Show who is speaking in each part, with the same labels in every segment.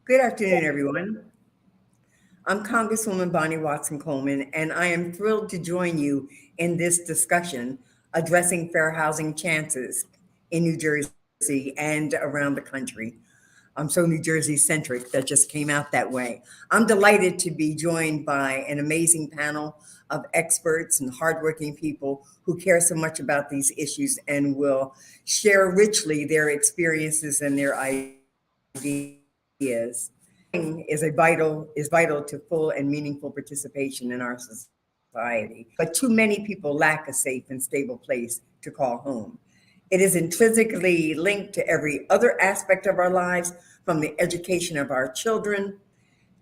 Speaker 1: Good afternoon, everyone. I'm Congresswoman Bonnie Watson Coleman, and I am thrilled to join you in this discussion addressing fair housing chances in New Jersey and around the country. I'm so New Jersey centric that just came out that way. I'm delighted to be joined by an amazing panel of experts and hardworking people who care so much about these issues and will share richly their experiences and their ideas. Is vital to full and meaningful participation in our society, but too many people lack a safe and stable place to call home. It is intrinsically linked to every other aspect of our lives, from the education of our children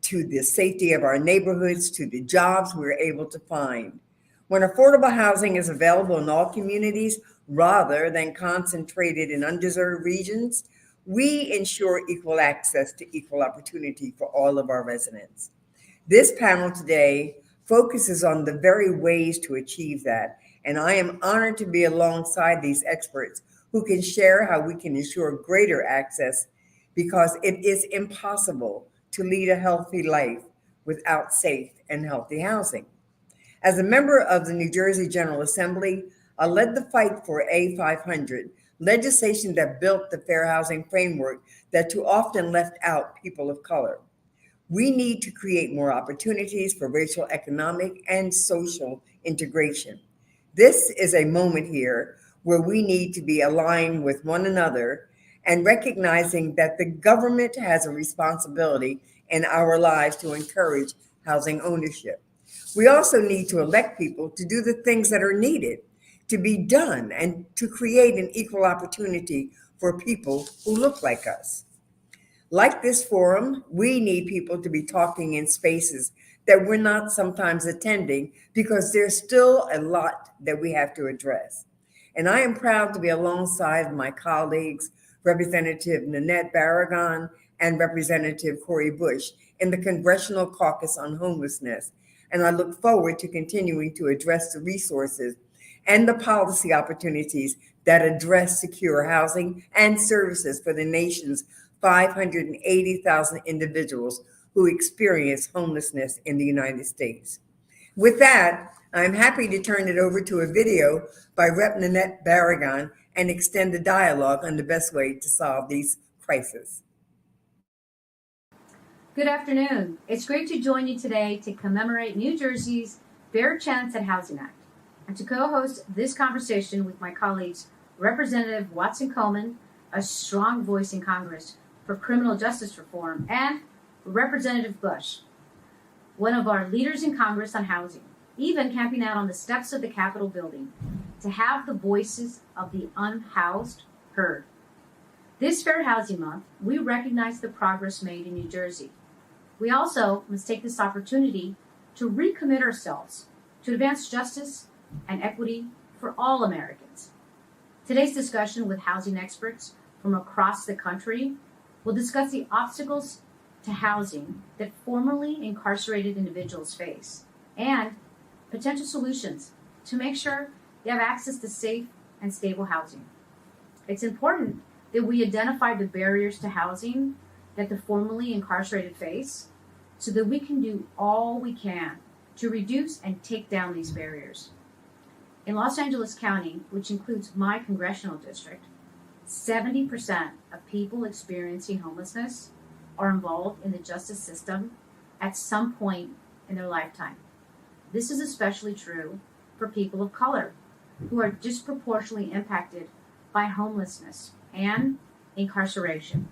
Speaker 1: to the safety of our neighborhoods to the jobs we're able to find. When affordable housing is available in all communities rather than concentrated in undeserved regions, we ensure equal access to equal opportunity for all of our residents. This panel today focuses on the very ways to achieve that, and I am honored to be alongside these experts who can share how we can ensure greater access because it is impossible to lead a healthy life without safe and healthy housing. As a member of the New Jersey General Assembly, I led the fight for A500, legislation that built the fair housing framework that too often left out people of color. We need to create more opportunities for racial, economic, and social integration. This is a moment here where we need to be aligned with one another and recognizing that the government has a responsibility in our lives to encourage housing ownership. We also need to elect people to do the things that are needed to be done and to create an equal opportunity for people who look like us. Like this forum, we need people to be talking in spaces that we're not sometimes attending because there's still a lot that we have to address. And I am proud to be alongside my colleagues, Representative Nanette Barragan and Representative Cori Bush in the Congressional Caucus on Homelessness. And I look forward to continuing to address the resources and the policy opportunities that address secure housing and services for the nation's 580,000 individuals who experience homelessness in the United States. With that, I'm happy to turn it over to a video by Rep. Nanette Barragan and extend the dialogue on the best way to solve these crises.
Speaker 2: Good afternoon. It's great to join you today to commemorate New Jersey's Fair Chance at Housing Act and to co-host this conversation with my colleagues, Representative Watson Coleman, a strong voice in Congress for criminal justice reform, and Representative Bush, one of our leaders in Congress on housing, even camping out on the steps of the Capitol building to have the voices of the unhoused heard. This Fair Housing Month, we recognize the progress made in New Jersey. We also must take this opportunity to recommit ourselves to advance justice and equity for all Americans. Today's discussion with housing experts from across the country will discuss the obstacles to housing that formerly incarcerated individuals face and potential solutions to make sure they have access to safe and stable housing. It's important that we identify the barriers to housing that the formerly incarcerated face so that we can do all we can to reduce and take down these barriers. In Los Angeles County, which includes my congressional district, 70% of people experiencing homelessness are involved in the justice system at some point in their lifetime. This is especially true for people of color who are disproportionately impacted by homelessness and incarceration.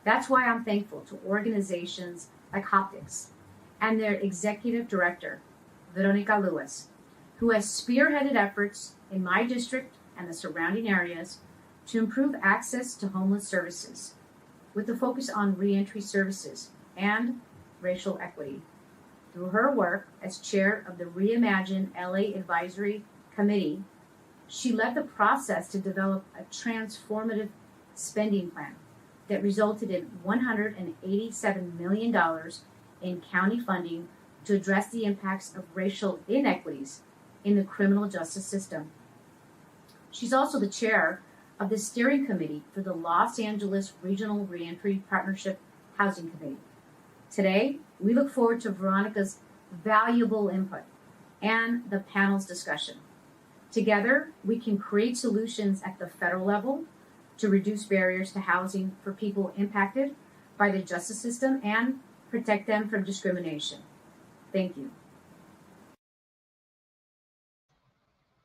Speaker 2: That's why I'm thankful to organizations like Optics and their executive director, Veronica Lewis, who has spearheaded efforts in my district and the surrounding areas to improve access to homeless services, with a focus on reentry services and racial equity. Through her work as chair of the Reimagine LA Advisory Committee, she led the process to develop a transformative spending plan that resulted in $187 million in county funding to address the impacts of racial inequities in the criminal justice system. She's also the chair of the steering committee for the Los Angeles Regional Reentry Partnership Housing Committee. Today, we look forward to Veronica's valuable input and the panel's discussion. Together, we can create solutions at the federal level to reduce barriers to housing for people impacted by the justice system and protect them from discrimination. Thank you.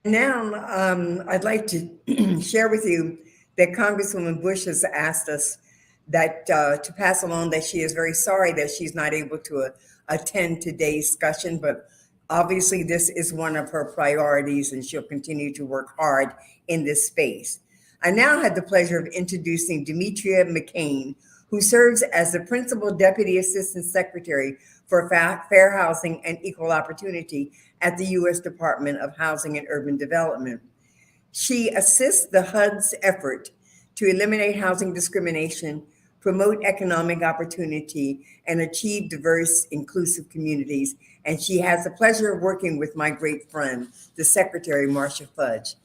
Speaker 1: Now, I'd like to share with you that Congresswoman Bush has asked us that to pass along that she is very sorry that she's not able to attend today's discussion, but obviously this is one of her priorities and she'll continue to work hard in this space. I now have the pleasure of introducing Demetria McCain, who serves as the Principal Deputy Assistant Secretary for Fair Housing and Equal Opportunity at the U.S. Department of Housing and Urban Development. She assists the HUD's effort to eliminate housing discrimination, promote economic opportunity, and achieve diverse, inclusive communities. And she has the pleasure of working with my great friend, the Secretary, Marcia Fudge.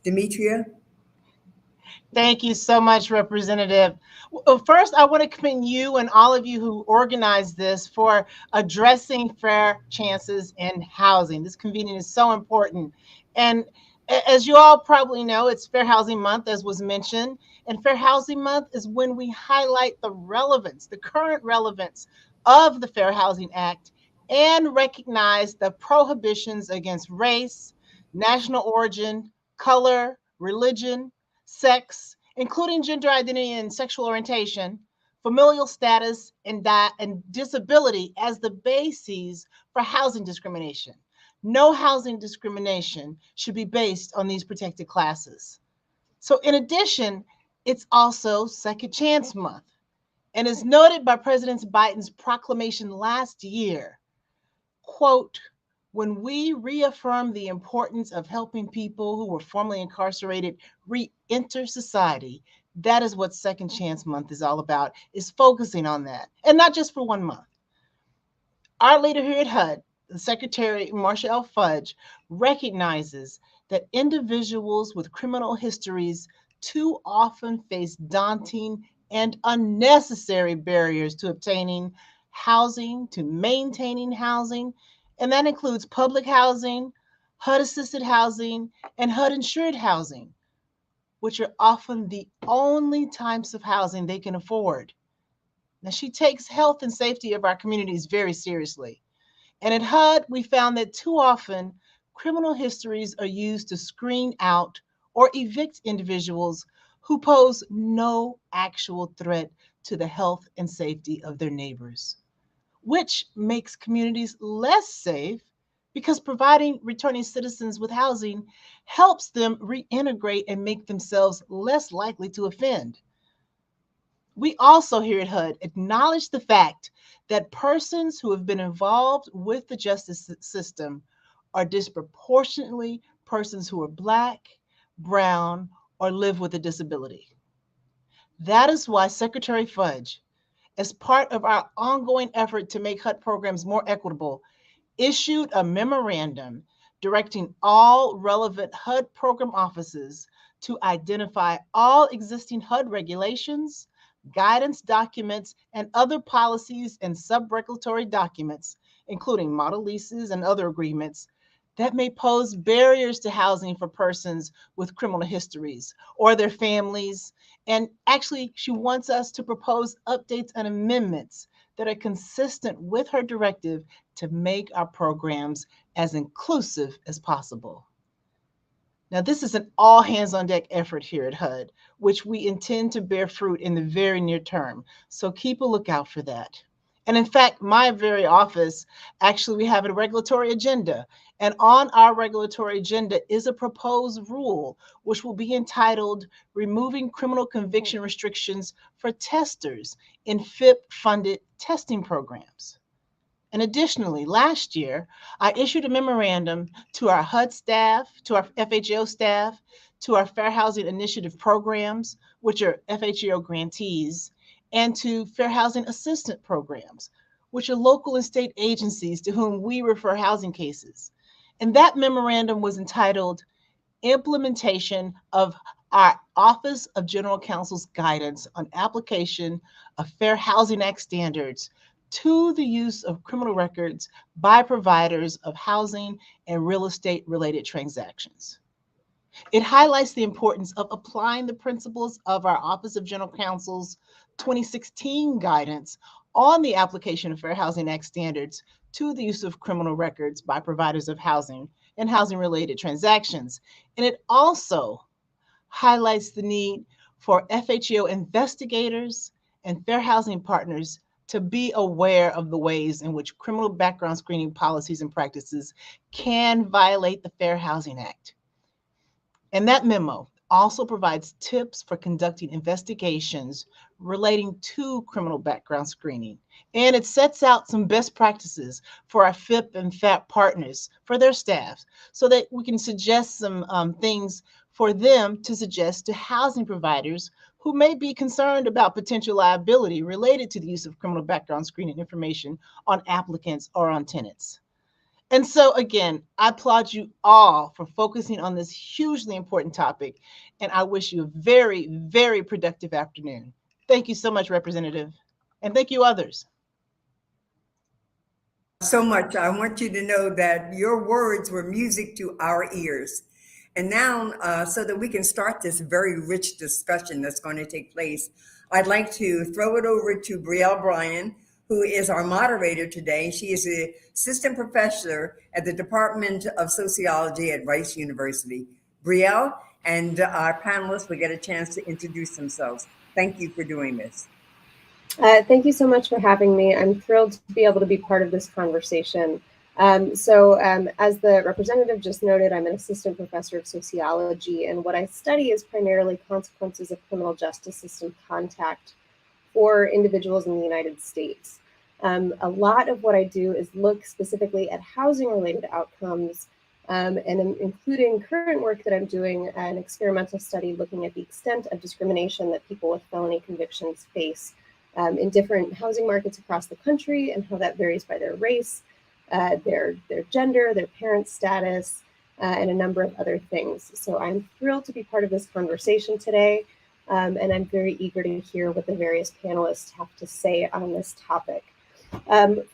Speaker 1: Demetria?
Speaker 3: Thank you so much, Representative. Well, first, I want to commend you and all of you who organized this for addressing fair chances in housing. This convening is so important. And as you all probably know, it's Fair Housing Month, as was mentioned. And Fair Housing Month is when we highlight the relevance, the current relevance of the Fair Housing Act and recognize the prohibitions against race, national origin, color, religion, sex, including gender identity and sexual orientation, familial status, and disability as the bases for housing discrimination. No housing discrimination should be based on these protected classes. So in addition, it's also Second Chance Month. And as noted by President Biden's proclamation last year, quote, when we reaffirm the importance of helping people who were formerly incarcerated re-enter society, that is what Second Chance Month is all about, is focusing on that. And not just for 1 month. Our leader here at HUD, the Secretary Marcia L. Fudge, recognizes that individuals with criminal histories too often face daunting and unnecessary barriers to obtaining housing, to maintaining housing, and that includes public housing, HUD-assisted housing, and HUD-insured housing, which are often the only types of housing they can afford. Now, she takes health and safety of our communities very seriously. And at HUD, we found that too often, criminal histories are used to screen out or evict individuals who pose no actual threat to the health and safety of their neighbors, which makes communities less safe because providing returning citizens with housing helps them reintegrate and make themselves less likely to offend. We also here at HUD acknowledge the fact that persons who have been involved with the justice system are disproportionately persons who are Black, brown, or live with a disability. That is why Secretary Fudge, as part of our ongoing effort to make HUD programs more equitable, issued a memorandum directing all relevant HUD program offices to identify all existing HUD regulations, guidance documents, and other policies and sub-regulatory documents, including model leases and other agreements, that may pose barriers to housing for persons with criminal histories or their families. And actually, she wants us to propose updates and amendments that are consistent with her directive to make our programs as inclusive as possible. Now, this is an all hands on deck effort here at HUD, which we intend to bear fruit in the very near term. So keep a lookout for that. And in fact, my very office, actually, we have a regulatory agenda. And on our regulatory agenda is a proposed rule, which will be entitled Removing Criminal Conviction Restrictions for Testers in FIP-funded Testing Programs. And additionally, last year, I issued a memorandum to our HUD staff, to our FHO staff, to our Fair Housing Initiative programs, which are FHO grantees, and to Fair Housing Assistant programs, which are local and state agencies to whom we refer housing cases. And that memorandum was entitled Implementation of our Office of General Counsel's guidance on application of Fair Housing Act standards to the use of criminal records by providers of housing and real estate related transactions. It highlights the importance of applying the principles of our Office of General Counsel's 2016 guidance on the application of Fair Housing Act standards to the use of criminal records by providers of housing and housing related transactions. And it also highlights the need for FHEO investigators and fair housing partners to be aware of the ways in which criminal background screening policies and practices can violate the Fair Housing Act. And that memo also provides tips for conducting investigations relating to criminal background screening. And it sets out some best practices for our FIP and FAP partners, for their staffs, so that we can suggest some things for them to suggest to housing providers who may be concerned about potential liability related to the use of criminal background screening information on applicants or on tenants. And so again, I applaud you all for focusing on this hugely important topic, and I wish you a very, very productive afternoon. Thank you so much, Representative, and thank you others.
Speaker 1: So much. I want you to know that your words were music to our ears. And now, so that we can start this very rich discussion that's going to take place, I'd like to throw it over to Brielle Bryan, who is our moderator today. She is an assistant professor at the Department of Sociology at Rice University. Brielle and our panelists will get a chance to introduce themselves. Thank you for doing this.
Speaker 4: Thank you so much for having me. I'm thrilled to be able to be part of this conversation. As the representative just noted, I'm an assistant professor of sociology, and what I study is primarily consequences of criminal justice system contact for individuals in the United States. A lot of what I do is look specifically at housing-related outcomes, and including current work that I'm doing, an experimental study looking at the extent of discrimination that people with felony convictions face in different housing markets across the country, and how that varies by their race, their gender, their parent status, and a number of other things. So I'm thrilled to be part of this conversation today, and I'm very eager to hear what the various panelists have to say on this topic.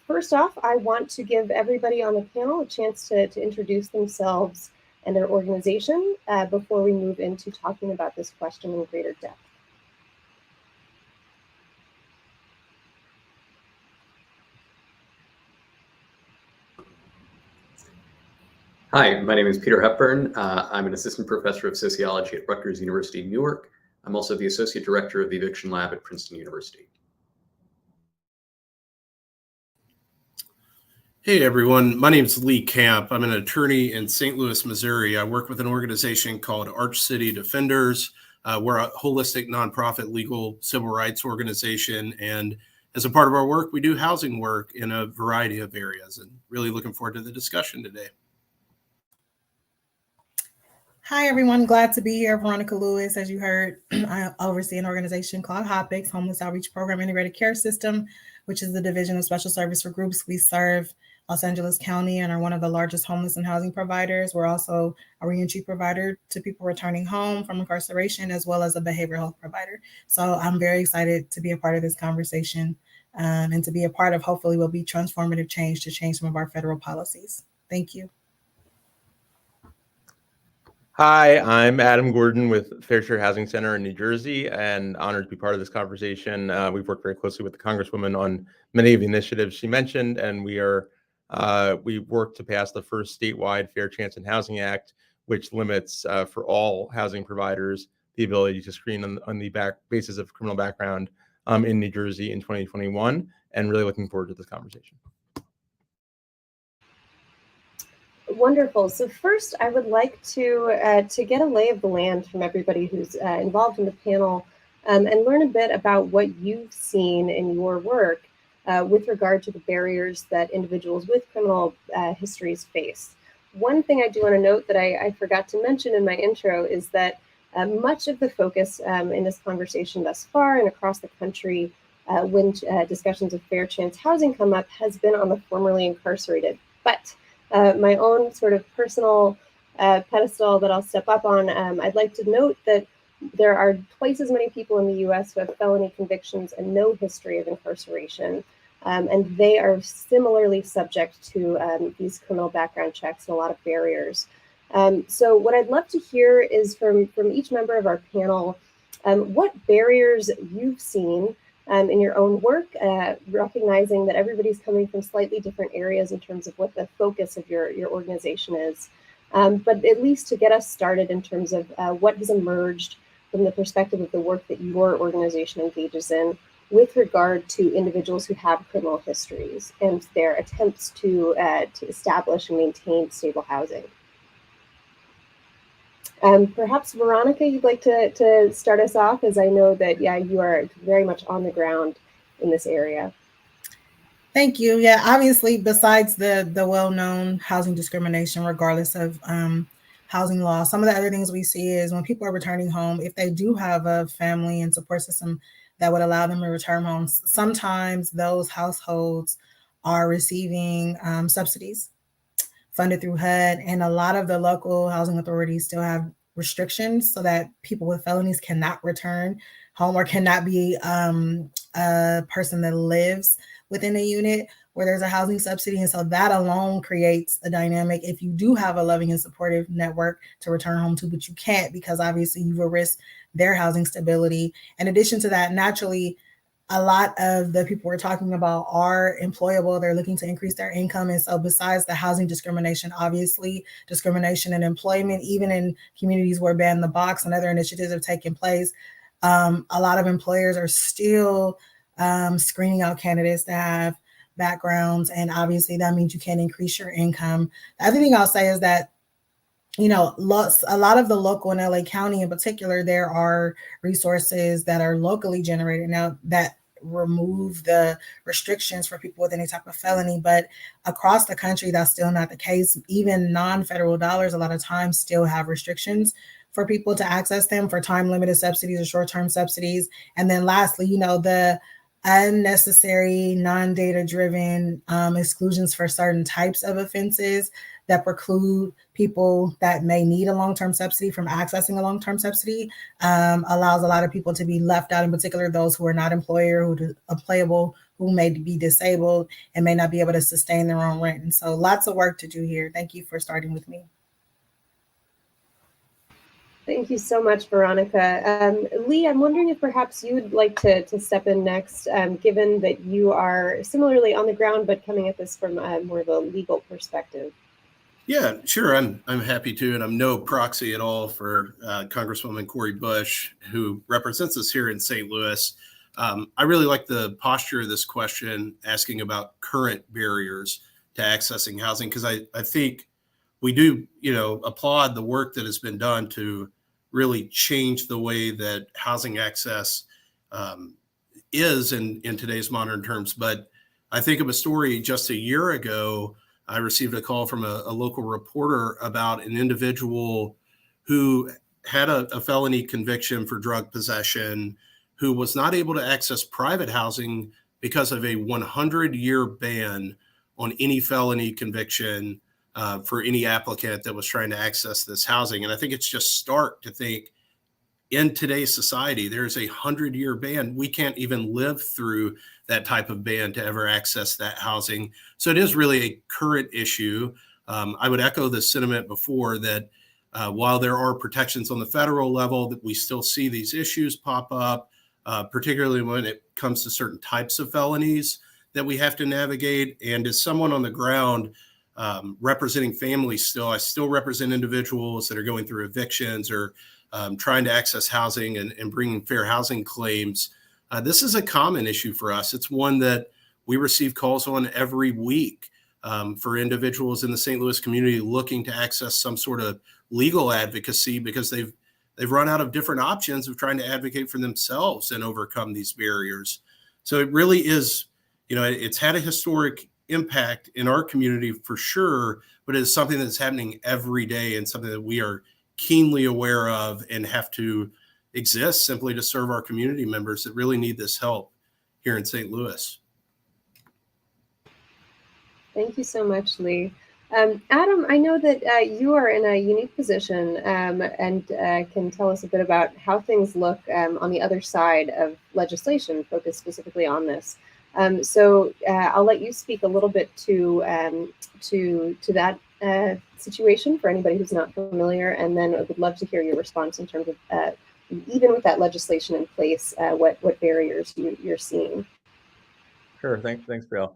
Speaker 4: First off, I want to give everybody on the panel a chance to introduce themselves and their organization before we move into talking about this question in greater depth.
Speaker 5: Hi, my name is Peter Hepburn. I'm an assistant professor of sociology at Rutgers University, Newark. I'm also the associate director of the eviction lab at Princeton University.
Speaker 6: Hey everyone, my name is Lee Camp. I'm an attorney in St. Louis, Missouri. I work with an organization called Arch City Defenders. We're a holistic nonprofit legal civil rights organization, and as a part of our work, we do housing work in a variety of areas, and really looking forward to the discussion today.
Speaker 7: Hi, everyone. Glad to be here. Veronica Lewis, as you heard, I oversee an organization called HOPICS, Homeless Outreach Program Integrated Care System, which is the division of special service for groups. We serve Los Angeles County and are one of the largest homeless and housing providers. We're also a reentry provider to people returning home from incarceration, as well as a behavioral health provider. So I'm very excited to be a part of this conversation and to be a part of, hopefully, will be transformative change to change some of our federal policies. Thank you.
Speaker 8: Hi, I'm Adam Gordon with Fair Share Housing Center in New Jersey, and honored to be part of this conversation. We've worked very closely with the Congresswoman on many of the initiatives she mentioned, and we worked to pass the first statewide Fair Chance in Housing Act, which limits for all housing providers the ability to screen on the basis of criminal background in New Jersey in 2021, and really looking forward to this conversation.
Speaker 4: Wonderful. So first, I would like to get a lay of the land from everybody who's involved in the panel and learn a bit about what you've seen in your work with regard to the barriers that individuals with criminal histories face. One thing I do want to note that I forgot to mention in my intro is that much of the focus in this conversation thus far and across the country when discussions of fair chance housing come up has been on the formerly incarcerated. But my own sort of personal pedestal that I'll step up on, I'd like to note that There are twice as many people in the US who have felony convictions and no history of incarceration. And they are similarly subject to these criminal background checks and a lot of barriers. So what I'd love to hear is from each member of our panel, what barriers you've seen in your own work, recognizing that everybody's coming from slightly different areas in terms of what the focus of your organization is. But at least to get us started in terms of what has emerged from the perspective of the work that your organization engages in with regard to individuals who have criminal histories and their attempts to establish and maintain stable housing. Perhaps Veronica, you'd like to start us off, as I know that, yeah, you are very much on the ground in this area.
Speaker 7: Thank you. Yeah, obviously, besides the well-known housing discrimination, regardless of housing law, some of the other things we see is when people are returning home, if they do have a family and support system that would allow them to return home, sometimes those households are receiving subsidies funded through HUD, and a lot of the local housing authorities still have restrictions so that people with felonies cannot return home or cannot be a person that lives within a unit where there's a housing subsidy. And so that alone creates a dynamic if you do have a loving and supportive network to return home to, but you can't because obviously you will risk their housing stability. In addition to that, naturally, a lot of the people we're talking about are employable. They're looking to increase their income. And so besides the housing discrimination, obviously discrimination in employment, even in communities where Ban the Box and other initiatives have taken place, a lot of employers are still screening out candidates that have backgrounds. And obviously that means you can't increase your income. The other thing I'll say is that, you know, a lot of the local in LA County in particular, there are resources that are locally generated now that remove the restrictions for people with any type of felony. But across the country, that's still not the case. Even non-federal dollars, a lot of times still have restrictions for people to access them for time-limited subsidies or short-term subsidies. And then lastly, you know, the unnecessary, non-data driven exclusions for certain types of offenses that preclude people that may need a long-term subsidy from accessing a long-term subsidy, allows a lot of people to be left out, in particular those who are not employable, who may be disabled and may not be able to sustain their own rent. And so lots of work to do here. Thank you for starting with me.
Speaker 4: Thank you so much, Veronica. Lee, I'm wondering if perhaps you would like to step in next, given that you are similarly on the ground, but coming at this from more of a legal perspective.
Speaker 6: Yeah, sure. I'm happy to, and I'm no proxy at all for Congresswoman Cori Bush, who represents us here in St. Louis. I really like the posture of this question, asking about current barriers to accessing housing, because I think we do, applaud the work that has been done to really change the way that housing access is in today's modern terms. But I think of a story just a year ago. I received a call from a local reporter about an individual who had a felony conviction for drug possession, who was not able to access private housing because of a 100-year ban on any felony conviction for any applicant that was trying to access this housing. And I think it's just stark to think in today's society, there's a 100-year ban. We can't even live through that type of ban to ever access that housing. So it is really a current issue. I would echo the sentiment before that while there are protections on the federal level, that we still see these issues pop up, particularly when it comes to certain types of felonies that we have to navigate. And as someone on the ground representing families still, I still represent individuals that are going through evictions or trying to access housing and bringing fair housing claims. This is a common issue for us. It's one that we receive calls on every week for individuals in the St. Louis community looking to access some sort of legal advocacy because they've run out of different options of trying to advocate for themselves and overcome these barriers. So it really is, it's had a historic impact in our community for sure, but it's something that's happening every day and something that we are keenly aware of and have to exist simply to serve our community members that really need this help here in St. Louis.
Speaker 4: Thank you so much, Lee. Adam, I know that you are in a unique position and can tell us a bit about how things look on the other side of legislation focused specifically on this. So I'll let you speak a little bit to that situation for anybody who's not familiar, and then I would love to hear your response in terms of even with that legislation in place, what barriers you're seeing.
Speaker 8: Sure. Thanks, Brielle.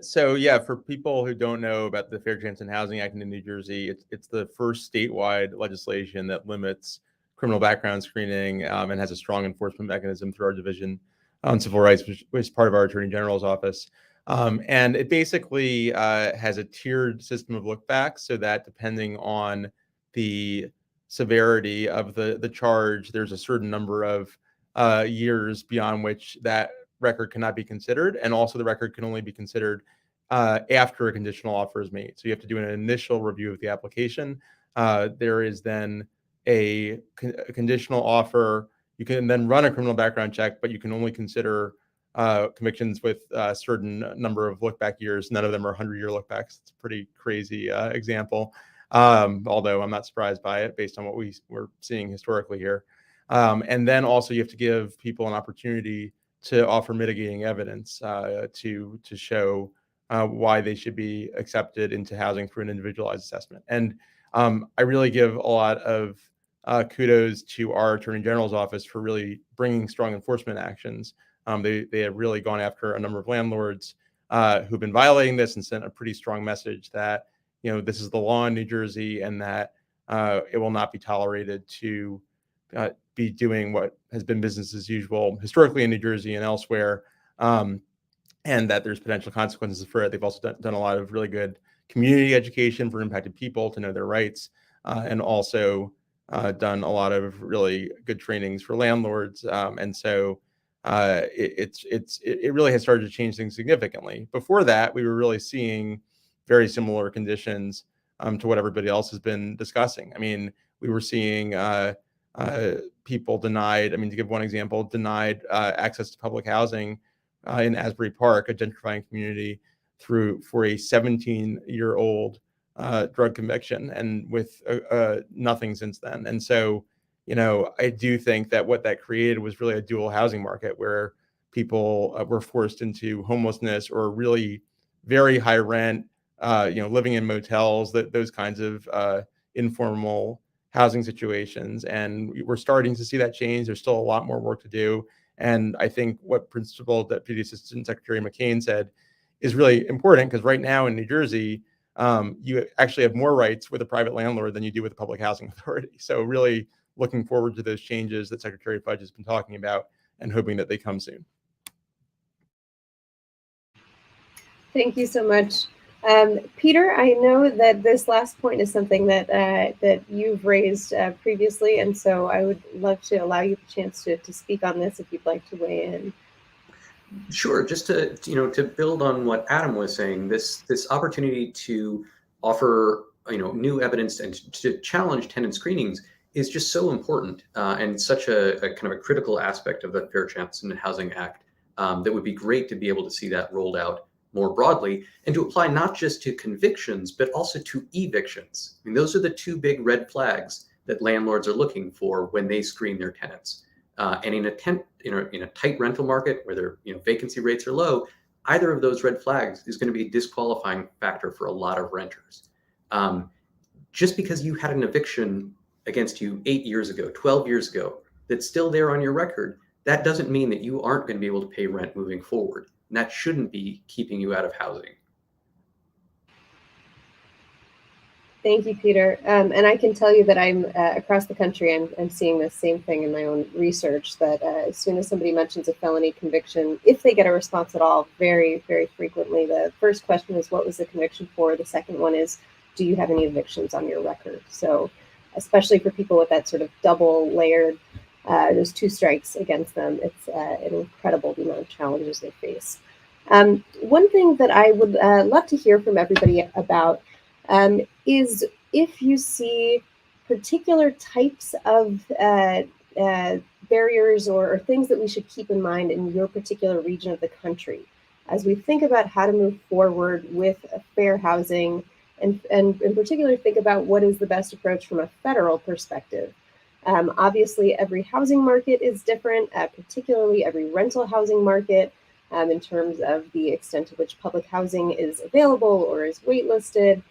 Speaker 8: So yeah, for people who don't know about the Fair Chance in Housing Act in New Jersey, it's the first statewide legislation that limits criminal background screening and has a strong enforcement mechanism through our Division on Civil Rights, which is part of our Attorney General's office. And it basically has a tiered system of lookbacks, so that depending on the severity of the charge, there's a certain number of years beyond which that record cannot be considered, and also the record can only be considered after a conditional offer is made. So you have to do an initial review of the application. There is then a conditional offer. You can then run a criminal background check, but you can only consider convictions with a certain number of look back years. None of them are 100-year look backs. It's a pretty crazy example, although I'm not surprised by it based on what we're seeing historically here. And then also you have to give people an opportunity to offer mitigating evidence to show why they should be accepted into housing through an individualized assessment. And I really give a lot of kudos to our Attorney General's office for really bringing strong enforcement actions. They have really gone after a number of landlords who've been violating this and sent a pretty strong message that, you know, this is the law in New Jersey and that it will not be tolerated to be doing what has been business as usual historically in New Jersey and elsewhere, and that there's potential consequences for it. They've also done a lot of really good community education for impacted people to know their rights, and also done a lot of really good trainings for landlords. And so it really has started to change things significantly. Before that, we were really seeing very similar conditions to what everybody else has been discussing. I mean, we were seeing people denied, I mean, to give one example, denied access to public housing in Asbury Park, a gentrifying community, for a 17-year-old drug conviction, and with nothing since then. And so, you know, I do think that what that created was really a dual housing market where people were forced into homelessness or really very high rent, living in motels, those kinds of informal housing situations. And we're starting to see that change. There's still a lot more work to do. And I think what Principal Deputy Assistant Secretary McCain said is really important, because right now in New Jersey, you actually have more rights with a private landlord than you do with a public housing authority. So really looking forward to those changes that Secretary Fudge has been talking about and hoping that they come soon.
Speaker 4: Thank you so much. Peter, I know that this last point is something that you've raised previously, and so I would love to allow you the chance to speak on this if you'd like to weigh in.
Speaker 5: Sure. Just to build on what Adam was saying, this opportunity to offer new evidence and to challenge tenant screenings is just so important and such a kind of a critical aspect of the Fair Chance in Housing Act that would be great to be able to see that rolled out more broadly and to apply not just to convictions, but also to evictions. I mean, those are the two big red flags that landlords are looking for when they screen their tenants. And in a tight rental market where their vacancy rates are low, either of those red flags is going to be a disqualifying factor for a lot of renters. Just because you had an eviction against you 8 years ago, 12 years ago, that's still there on your record, that doesn't mean that you aren't going to be able to pay rent moving forward. And that shouldn't be keeping you out of housing.
Speaker 4: Thank you, Peter. And I can tell you that I'm across the country, I'm seeing the same thing in my own research, that as soon as somebody mentions a felony conviction, if they get a response at all, very, very frequently, the first question is, what was the conviction for? The second one is, do you have any evictions on your record? So especially for people with that sort of double layered, those two strikes against them, it's an incredible amount of challenges they face. One thing that I would love to hear from everybody about is if you see particular types of barriers or things that we should keep in mind in your particular region of the country as we think about how to move forward with fair housing and in particular think about what is the best approach from a federal perspective. Obviously, every housing market is different, particularly every rental housing market, in terms of the extent to which public housing is available or is waitlisted,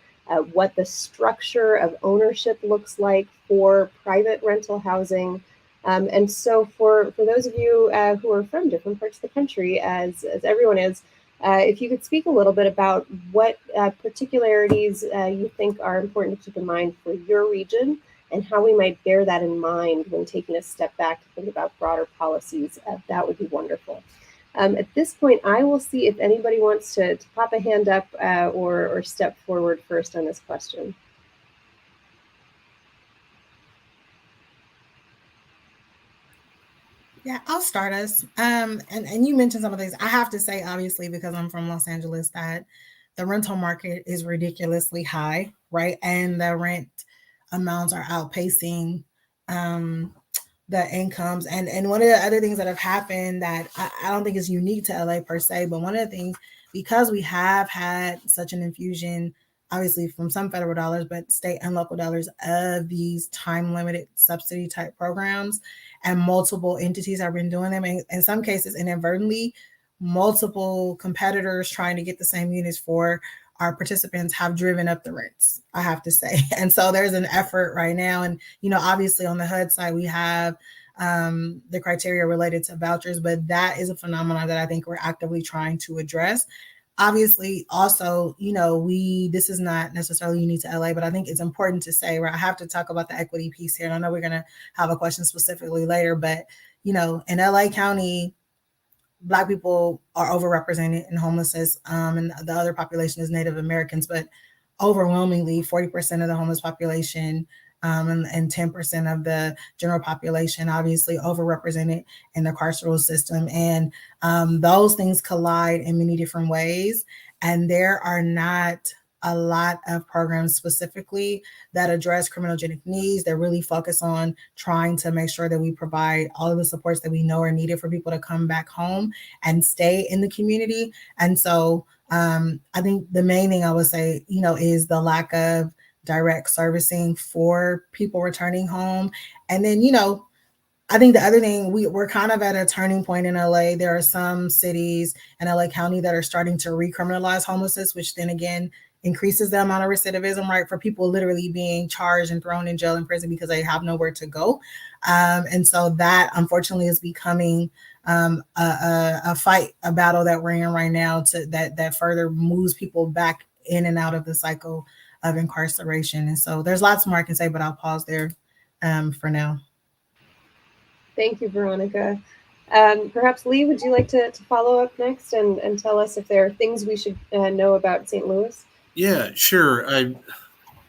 Speaker 4: what the structure of ownership looks like for private rental housing. And so for those of you who are from different parts of the country, as everyone is, if you could speak a little bit about what particularities you think are important to keep in mind for your region and how we might bear that in mind when taking a step back to think about broader policies, that would be wonderful. At this point, I will see if anybody wants to pop a hand up or step forward first on this question.
Speaker 7: Yeah, I'll start us. And you mentioned some of these. I have to say, obviously, because I'm from Los Angeles, that the rental market is ridiculously high, right? And the rent amounts are outpacing the incomes. And one of the other things that have happened that I don't think is unique to LA per se, but one of the things, because we have had such an infusion, obviously from some federal dollars, but state and local dollars, of these time limited subsidy type programs, and multiple entities have been doing them, and in some cases inadvertently, multiple competitors trying to get the same units for our participants have driven up the rents, I have to say. And so there's an effort right now. And, obviously on the HUD side, we have the criteria related to vouchers, but that is a phenomenon that I think we're actively trying to address. Obviously, also, this is not necessarily unique to LA, but I think it's important to say, right, I have to talk about the equity piece here. And I know we're going to have a question specifically later, but, in LA County, Black people are overrepresented in homelessness, and the other population is Native Americans, but overwhelmingly 40% of the homeless population and 10% of the general population, obviously overrepresented in the carceral system. And those things collide in many different ways. And there are not a lot of programs specifically that address criminogenic needs, that really focus on trying to make sure that we provide all of the supports that we know are needed for people to come back home and stay in the community. And so I think the main thing I would say, is the lack of direct servicing for people returning home. And then, I think the other thing, we're kind of at a turning point in LA. There are some cities in LA County that are starting to recriminalize homelessness, which then again increases the amount of recidivism, right? For people literally being charged and thrown in jail and prison because they have nowhere to go. And so that unfortunately is becoming a fight, a battle that we're in right now that further moves people back in and out of the cycle of incarceration. And so there's lots more I can say, but I'll pause there for now.
Speaker 4: Thank you, Veronica. Perhaps Lee, would you like to follow up next and tell us if there are things we should know about St. Louis?
Speaker 6: Yeah, sure. I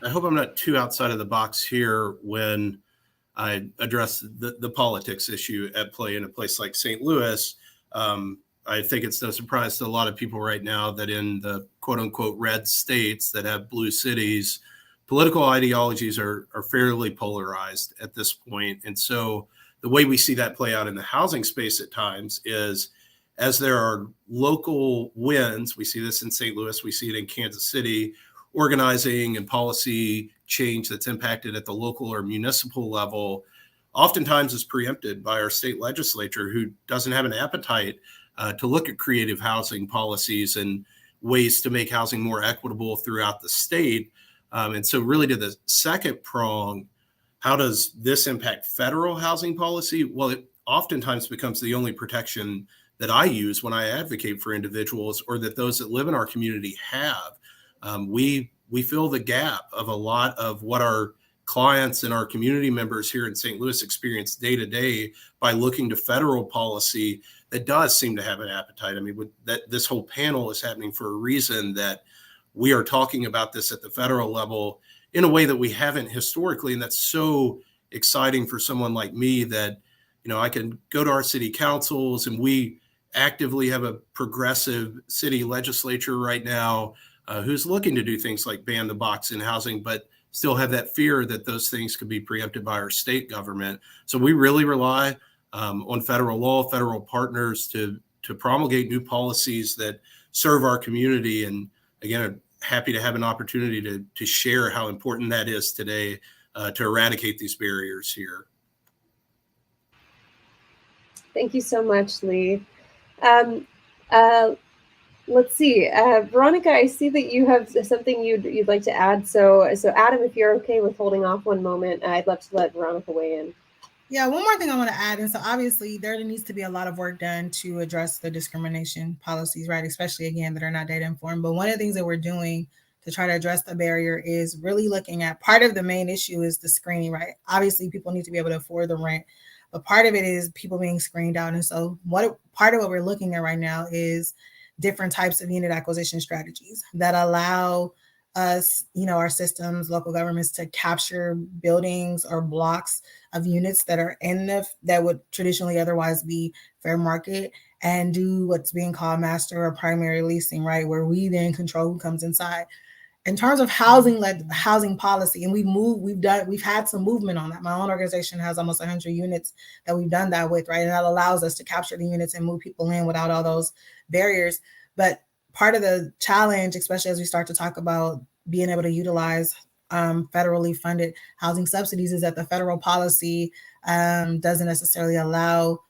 Speaker 6: hope I'm not too outside of the box here when I address the politics issue at play in a place like St. Louis. I think it's no surprise to a lot of people right now that in the quote unquote red states that have blue cities, political ideologies are fairly polarized at this point. And so the way we see that play out in the housing space at times is, as there are local wins, we see this in St. Louis, we see it in Kansas City, organizing and policy change that's impacted at the local or municipal level, oftentimes is preempted by our state legislature, who doesn't have an appetite to look at creative housing policies and ways to make housing more equitable throughout the state. And so really to the second prong, how does this impact federal housing policy? Well, it oftentimes becomes the only protection that I use when I advocate for individuals, or that those that live in our community have. We fill the gap of a lot of what our clients and our community members here in St. Louis experience day to day by looking to federal policy that does seem to have an appetite. I mean, this whole panel is happening for a reason, that we are talking about this at the federal level in a way that we haven't historically. And that's so exciting for someone like me that, I can go to our city councils, and we actively have a progressive city legislature right now who's looking to do things like ban the box in housing, but still have that fear that those things could be preempted by our state government. So we really rely on federal law, federal partners to promulgate new policies that serve our community. And again, happy to have an opportunity to share how important that is today to eradicate these barriers here.
Speaker 4: Thank you so much, Lee. Let's see, Veronica, I see that you have something you'd like to add. So Adam, if you're okay with holding off one moment, I'd love to let Veronica weigh in.
Speaker 7: Yeah, one more thing I want to add. And so obviously there needs to be a lot of work done to address the discrimination policies, right? Especially again, that are not data informed. But one of the things that we're doing to try to address the barrier is really looking at, part of the main issue is the screening, right? Obviously people need to be able to afford the rent, but part of it is people being screened out. And so part of what we're looking at right now is different types of unit acquisition strategies that allow us, our systems, local governments, to capture buildings or blocks of units that are that would traditionally otherwise be fair market, and do what's being called master or primary leasing, right? Where we then control who comes inside. In terms of housing policy, and we've had some movement on that. My own organization has almost 100 units that we've done that with, right? And that allows us to capture the units and move people in without all those barriers. But part of the challenge, especially as we start to talk about being able to utilize federally funded housing subsidies, is that the federal policy doesn't necessarily allow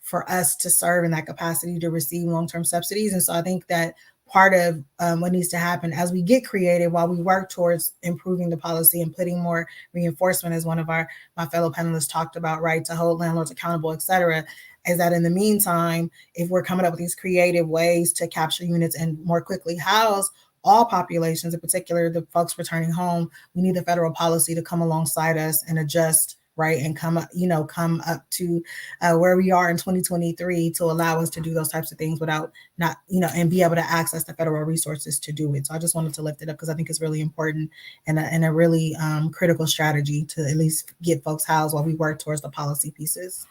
Speaker 7: for us to serve in that capacity to receive long-term subsidies. And so I think that part of what needs to happen as we get creative, while we work towards improving the policy and putting more reinforcement, as one of my fellow panelists talked about, right, to hold landlords accountable, et cetera, is that in the meantime, if we're coming up with these creative ways to capture units and more quickly house all populations, in particular the folks returning home, we need the federal policy to come alongside us and adjust, right, and come up to where we are in 2023 to allow us to do those types of things without and be able to access the federal resources to do it. So I just wanted to lift it up because I think it's really important and a really critical strategy to at least get folks housed while we work towards the policy pieces.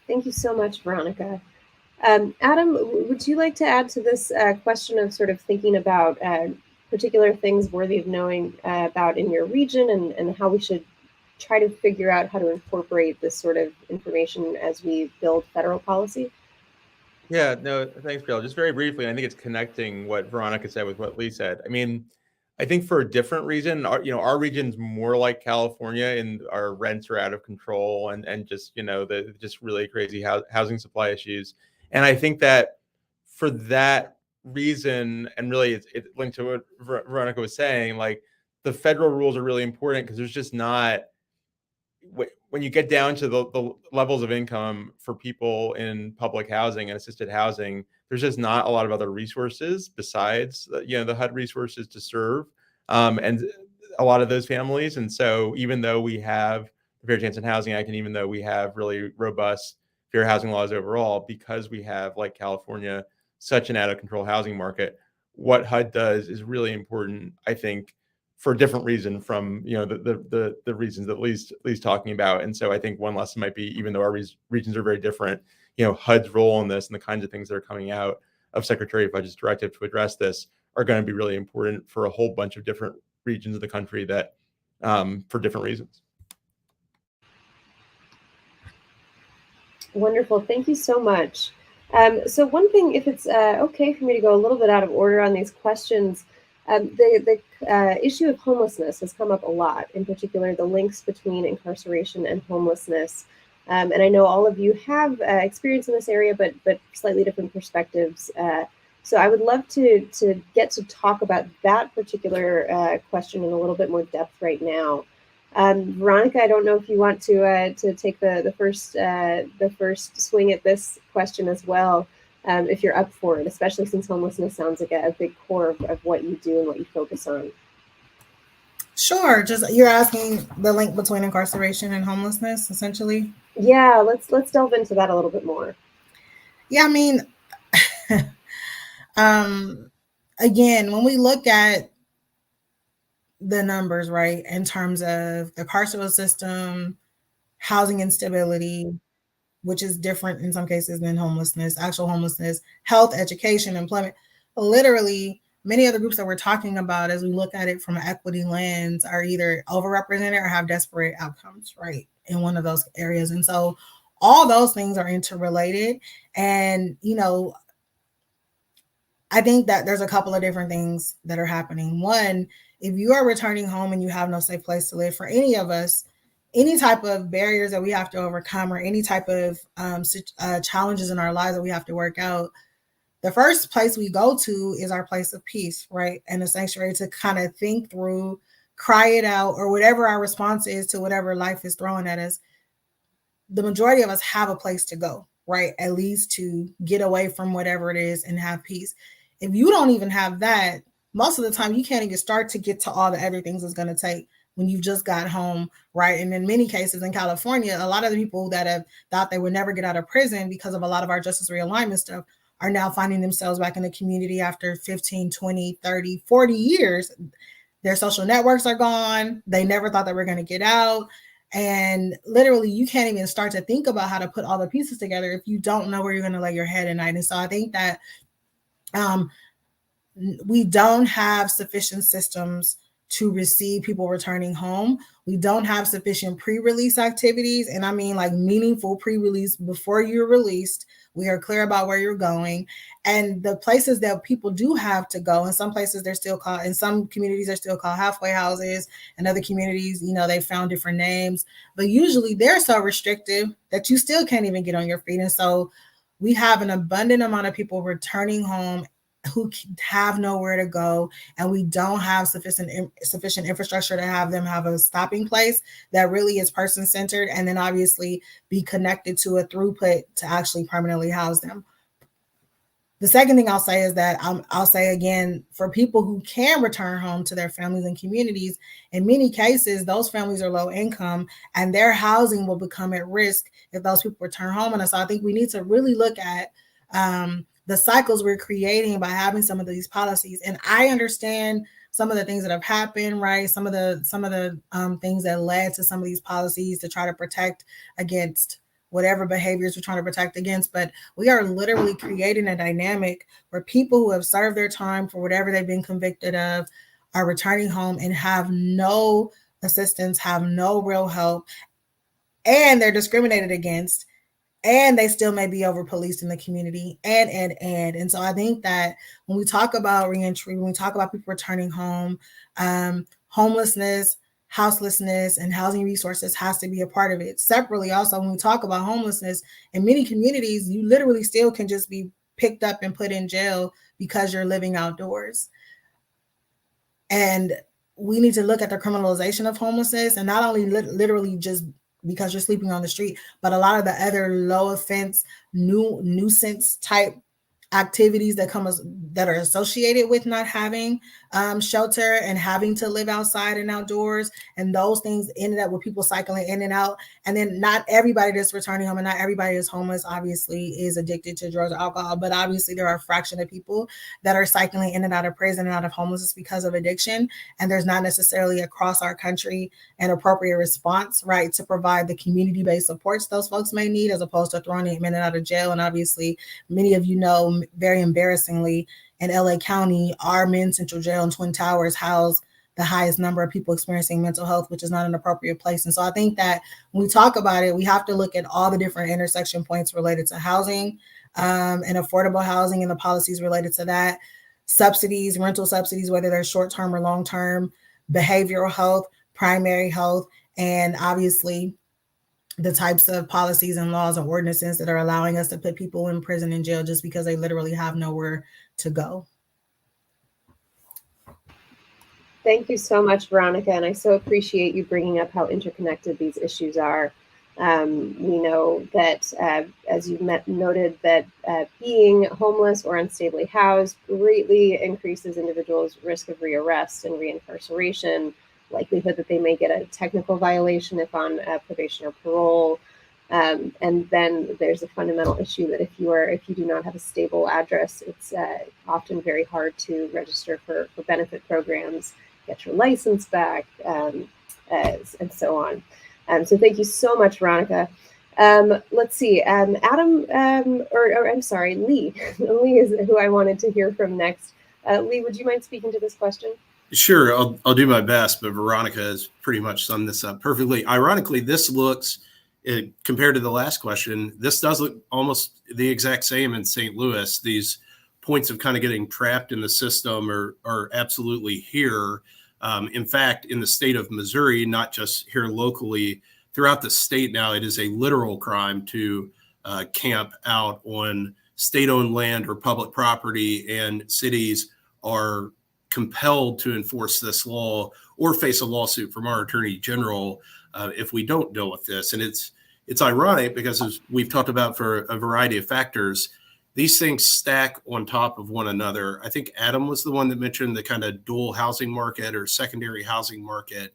Speaker 4: Thank you so much, Veronica. Adam, would you like to add to this question of sort of thinking about particular things worthy of knowing about in your region, and how we should try to figure out how to incorporate this sort of information as we build federal policy?
Speaker 8: Yeah, no, thanks, Brielle. Just very briefly, I think it's connecting what Veronica said with what Lee said. I mean, I think for a different reason, our region's more like California, and our rents are out of control, and just the just really crazy housing supply issues. And I think that for that reason, and really it's linked to what Veronica was saying, like the federal rules are really important because there's just not, when you get down to the levels of income for people in public housing and assisted housing, there's just not a lot of other resources besides the HUD resources to serve and a lot of those families. And so even though we have the Fair Chance in Housing Act, and even though we have really robust fair housing laws overall, because we have, like California, such an out of control housing market, what HUD does is really important, I think, for a different reason from the reasons that Lee's talking about. And so I think one lesson might be, even though our regions are very different, HUD's role in this and the kinds of things that are coming out of Secretary of Budget's directive to address this are going to be really important for a whole bunch of different regions of the country that for different reasons.
Speaker 4: Wonderful. Thank you so much. So one thing, if it's okay for me to go a little bit out of order on these questions, the issue of homelessness has come up a lot, in particular the links between incarceration and homelessness. And I know all of you have experience in this area, but slightly different perspectives. So I would love to get to talk about that particular question in a little bit more depth right now. Veronica, I don't know if you want to take the first swing at this question as well, if you're up for it, especially since homelessness sounds like a big core of what you do and what you focus on.
Speaker 7: Sure. Just, you're asking the link between incarceration and homelessness, essentially?
Speaker 4: Yeah, let's delve into that a little bit more.
Speaker 7: Yeah, I mean, again, when we look at the numbers, right, in terms of the carceral system, housing instability, which is different in some cases than homelessness, actual homelessness, health, education, employment, literally many of the groups that we're talking about, as we look at it from an equity lens, are either overrepresented or have desperate outcomes, right, in one of those areas. And so all those things are interrelated. And, I think that there's a couple of different things that are happening. One, if you are returning home and you have no safe place to live, for any of us, any type of barriers that we have to overcome or any type of challenges in our lives that we have to work out, the first place we go to is our place of peace, right? And a sanctuary to kind of think through, cry it out, or whatever our response is to whatever life is throwing at us. The majority of us have a place to go, right? At least to get away from whatever it is and have peace. If you don't even have that, most of the time you can't even start to get to all the other things it's going to take when you've just got home, right? And in many cases in California, a lot of the people that have thought they would never get out of prison because of a lot of our justice realignment stuff are now finding themselves back in the community after 15, 20, 30, 40 years. Their social networks are gone. They never thought they were going to get out. And literally, you can't even start to think about how to put all the pieces together if you don't know where you're going to lay your head at night. And so I think that we don't have sufficient systems to receive people returning home. We don't have sufficient pre-release activities. And I mean like meaningful pre-release before you're released. We are clear about where you're going. And the places that people do have to go, in some places they're still called, in some communities they're still called halfway houses, and other communities, you know, they found different names. But usually they're so restrictive that you still can't even get on your feet. And so we have an abundant amount of people returning home who have nowhere to go, and we don't have sufficient infrastructure to have them have a stopping place that really is person-centered, and then obviously be connected to a throughput to actually permanently house them. The second thing I'll say is that I'll say again, for people who can return home to their families and communities, in many cases, those families are low income and their housing will become at risk if those people return home. And so I think we need to really look at the cycles we're creating by having some of these policies. And I understand some of the things that have happened, right? Some of the things that led to some of these policies to try to protect against whatever behaviors we're trying to protect against. But we are literally creating a dynamic where people who have served their time for whatever they've been convicted of are returning home and have no assistance, have no real help, and they're discriminated against. And they still may be over policed in the community and so I think that when we talk about reentry, when we talk about people returning home, homelessness, houselessness, and housing resources has to be a part of it. Separately, also, when we talk about homelessness, in many communities, you literally still can just be picked up and put in jail because you're living outdoors. And we need to look at the criminalization of homelessness, and not only literally just because you're sleeping on the street, but a lot of the other low offense, nuisance type activities that are associated with not having shelter and having to live outside and outdoors. And those things ended up with people cycling in and out. And then not everybody that's returning home and not everybody that's homeless obviously is addicted to drugs or alcohol, but obviously there are a fraction of people that are cycling in and out of prison and out of homelessness because of addiction. And there's not necessarily across our country an appropriate response, right, to provide the community-based supports those folks may need, as opposed to throwing them in and out of jail. And obviously many of you know, very embarrassingly, in LA County, our Men's Central Jail and Twin Towers house the highest number of people experiencing mental health, which is not an appropriate place. And so I think that when we talk about it, we have to look at all the different intersection points related to housing and affordable housing and the policies related to that, subsidies, rental subsidies, whether they're short-term or long-term, behavioral health, primary health, and obviously the types of policies and laws and ordinances that are allowing us to put people in prison and jail just because they literally have nowhere to go.
Speaker 4: Thank you so much, Veronica. And I so appreciate you bringing up how interconnected these issues are. We know that, as you noted, that being homeless or unstably housed greatly increases individuals' risk of rearrest and reincarceration, likelihood that they may get a technical violation if on probation or parole. And then there's a fundamental issue that if you do not have a stable address, it's often very hard to register for benefit programs, get your license back, and so on. So thank you so much, Veronica. Let's see, Adam, or I'm sorry, Lee. Lee is who I wanted to hear from next. Lee, would you mind speaking to this question?
Speaker 6: Sure, I'll do my best, but Veronica has pretty much summed this up perfectly. Ironically, this looks, compared to the last question, this does look almost the exact same in St. Louis. These points of kind of getting trapped in the system are absolutely here. In fact, in the state of Missouri, not just here locally, throughout the state now, it is a literal crime to camp out on state-owned land or public property, and cities are compelled to enforce this law or face a lawsuit from our attorney general if we don't deal with this. And it's ironic because, as we've talked about for a variety of factors, these things stack on top of one another. I think Adam was the one that mentioned the kind of dual housing market or secondary housing market.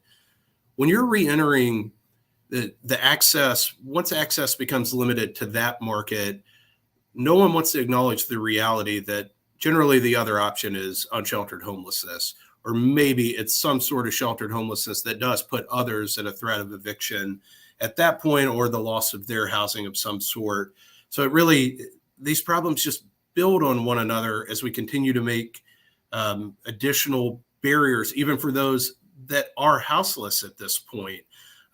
Speaker 6: When you're re-entering the access, once access becomes limited to that market, no one wants to acknowledge the reality that generally the other option is unsheltered homelessness, or maybe it's some sort of sheltered homelessness that does put others at a threat of eviction at that point, or the loss of their housing of some sort. So it really, these problems just build on one another as we continue to make additional barriers, even for those that are houseless at this point.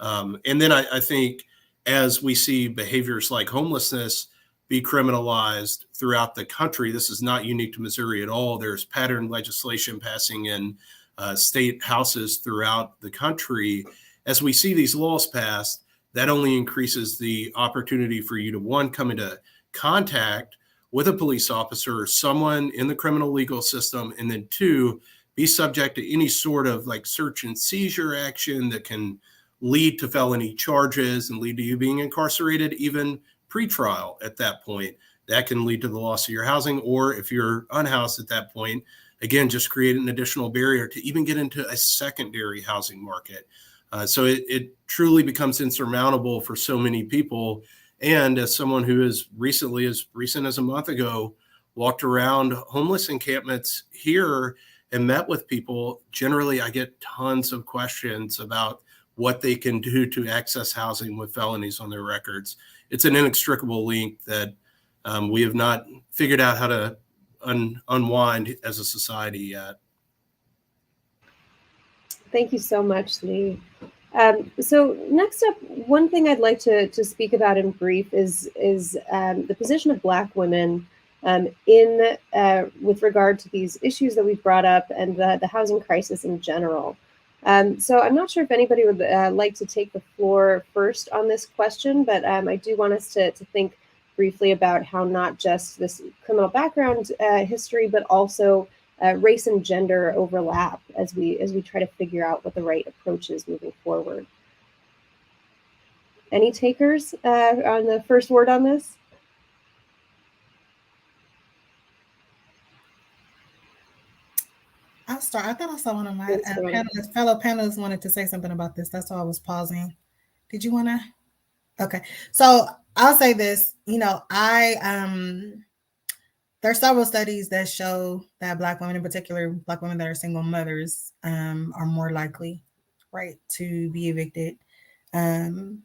Speaker 6: And then I think as we see behaviors like homelessness be criminalized throughout the country, this is not unique to Missouri at all. There's pattern legislation passing in state houses throughout the country. As we see these laws passed, that only increases the opportunity for you to, one, come into contact with a police officer or someone in the criminal legal system, and then two, be subject to any sort of like search and seizure action that can lead to felony charges and lead to you being incarcerated, even pre-trial at that point. That can lead to the loss of your housing, or if you're unhoused at that point, again, just create an additional barrier to even get into a secondary housing market. So it truly becomes insurmountable for so many people. And as someone who is recently, as recent as a month ago, walked around homeless encampments here and met with people, generally I get tons of questions about what they can do to access housing with felonies on their records. It's an inextricable link that we have not figured out how to unwind as a society yet.
Speaker 4: Thank you so much, Lee. So next up, one thing I'd like to speak about in brief is the position of Black women with regard to these issues that we've brought up and the housing crisis in general. So I'm not sure if anybody would like to take the floor first on this question, but I do want us to think briefly about how not just this criminal background history, but also race and gender overlap as we try to figure out what the right approach is moving forward. Any takers on the first word on this?
Speaker 7: I'll start. I thought I saw one of my fellow panelists wanted to say something about this. That's why I was pausing. Did you want to? Okay. So I'll say this, there are several studies that show that Black women, in particular, Black women that are single mothers, are more likely, right, to be evicted than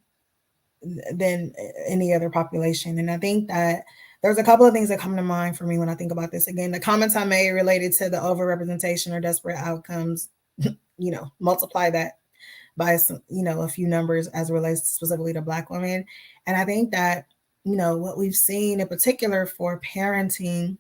Speaker 7: any other population. And I think that there's a couple of things that come to mind for me when I think about this. Again, the comments I made related to the overrepresentation or desperate outcomes, multiply that by a few numbers as it relates specifically to Black women. And I think that what we've seen in particular for parenting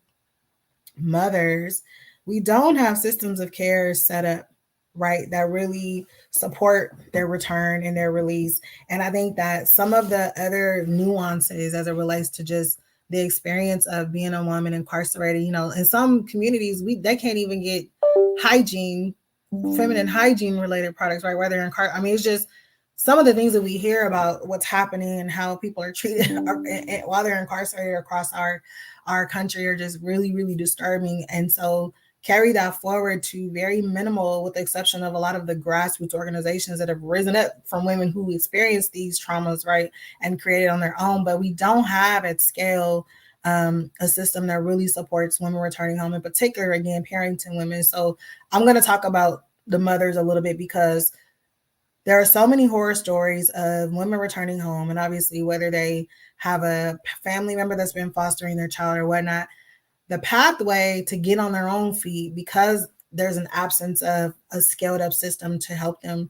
Speaker 7: mothers, we don't have systems of care set up, right, that really support their return and their release. And I think that some of the other nuances as it relates to just the experience of being a woman incarcerated, in some communities, they can't even get hygiene, feminine hygiene related products, right, whether incarcerated. I mean, it's just some of the things that we hear about what's happening and how people are treated while they're incarcerated across our country are just really, really disturbing. And so carry that forward to very minimal, with the exception of a lot of the grassroots organizations that have risen up from women who experience these traumas, right, and created on their own. But we don't have at scale a system that really supports women returning home, in particular, again, parenting women. So I'm going to talk about the mothers a little bit, because there are so many horror stories of women returning home, and obviously whether they have a family member that's been fostering their child or whatnot, the pathway to get on their own feet, because there's an absence of a scaled up system to help them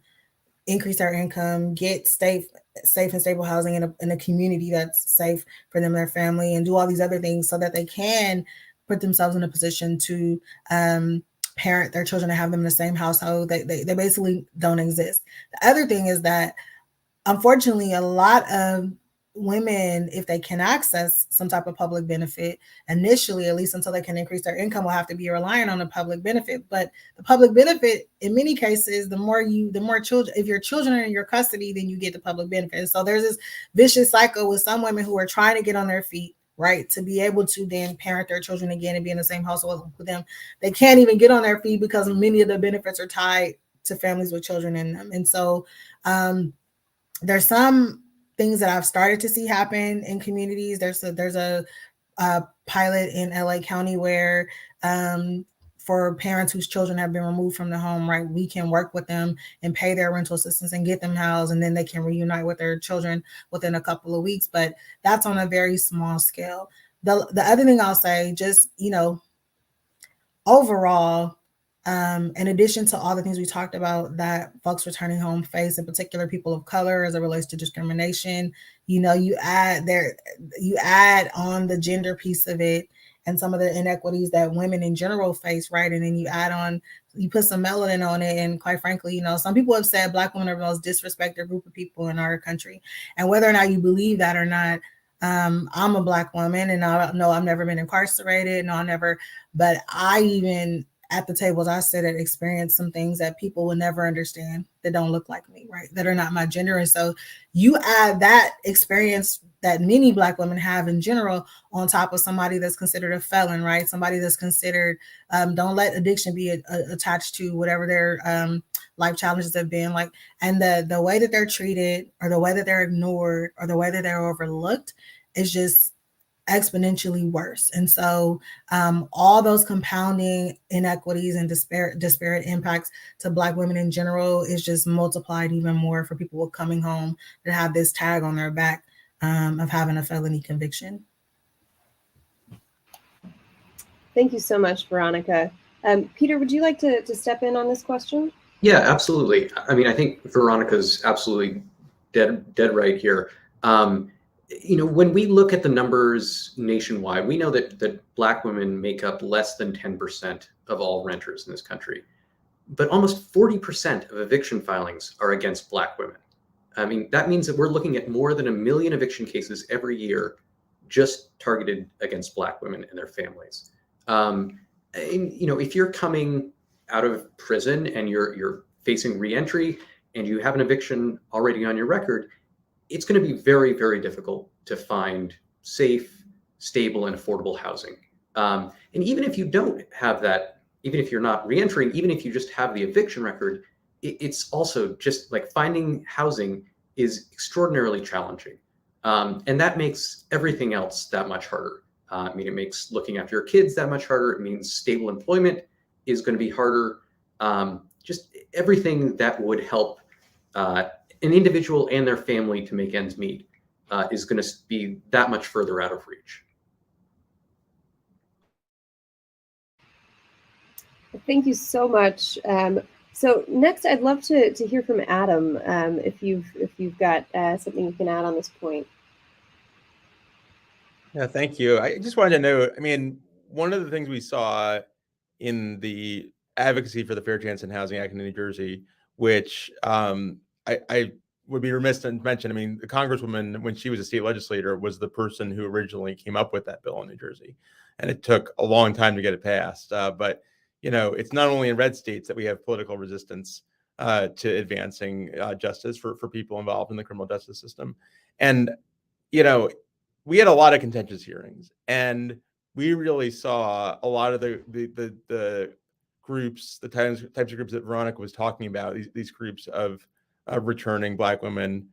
Speaker 7: increase their income, get safe and stable housing in a community that's safe for them and their family, and do all these other things so that they can put themselves in a position to parent their children and have them in the same household. They basically don't exist. The other thing is that, unfortunately, a lot of women, if they can access some type of public benefit initially, at least until they can increase their income, will have to be relying on the public benefit. But the public benefit, in many cases, the more children, if your children are in your custody, then you get the public benefit. So there's this vicious cycle with some women who are trying to get on their feet, right, to be able to then parent their children again and be in the same household with them. They can't even get on their feet because many of the benefits are tied to families with children in them. And so there's some things that I've started to see happen in communities. There's a pilot in LA County where for parents whose children have been removed from the home, right, we can work with them and pay their rental assistance and get them housed, and then they can reunite with their children within a couple of weeks. But that's on a very small scale. The other thing I'll say, just, overall, in addition to all the things we talked about that folks returning home face, in particular people of color, as it relates to discrimination, you add on the gender piece of it and some of the inequities that women in general face, right? And then you put some melanin on it. And quite frankly, some people have said Black women are the most disrespected group of people in our country. And whether or not you believe that or not, I'm a Black woman, and I know I've never been incarcerated. No, I never, but I even at the tables I sit at experience some things that people will never understand that don't look like me, right? That are not my gender. And so you add that experience that many Black women have in general on top of somebody that's considered a felon, right? Somebody that's considered, don't let addiction be attached to whatever their life challenges have been like. And the way that they're treated, or the way that they're ignored, or the way that they're overlooked is just exponentially worse. And so all those compounding inequities and disparate impacts to Black women in general is just multiplied even more for people coming home that have this tag on their back of having a felony conviction.
Speaker 4: Thank you so much, Veronica. Peter, would you like to step in on this question?
Speaker 5: Yeah, absolutely. I mean, I think Veronica's absolutely dead right here. When we look at the numbers nationwide, we know that Black women make up less than 10% of all renters in this country, but almost 40% of eviction filings are against Black women. I mean, that means that we're looking at more than 1 million eviction cases every year just targeted against Black women and their families. If you're coming out of prison and you're facing reentry and you have an eviction already on your record, it's going to be very, very difficult to find safe, stable, and affordable housing. And even if you don't have that, even if you're not reentering, even if you just have the eviction record, it's also just like finding housing is extraordinarily challenging. And that makes everything else that much harder. It makes looking after your kids that much harder. It means stable employment is going to be harder. Just everything that would help an individual and their family to make ends meet is going to be that much further out of reach.
Speaker 4: Thank you so much. So next, I'd love to hear from Adam, if you've got something you can add on this point.
Speaker 8: Yeah, thank you. I just wanted to note, one of the things we saw in the advocacy for the Fair Chance in Housing Act in New Jersey, which I would be remiss to mention, the Congresswoman, when she was a state legislator, was the person who originally came up with that bill in New Jersey. And it took a long time to get it passed. But, it's not only in red states that we have political resistance to advancing justice for people involved in the criminal justice system. And, we had a lot of contentious hearings, and we really saw a lot of the groups, the types of groups that Veronica was talking about, these groups of returning Black women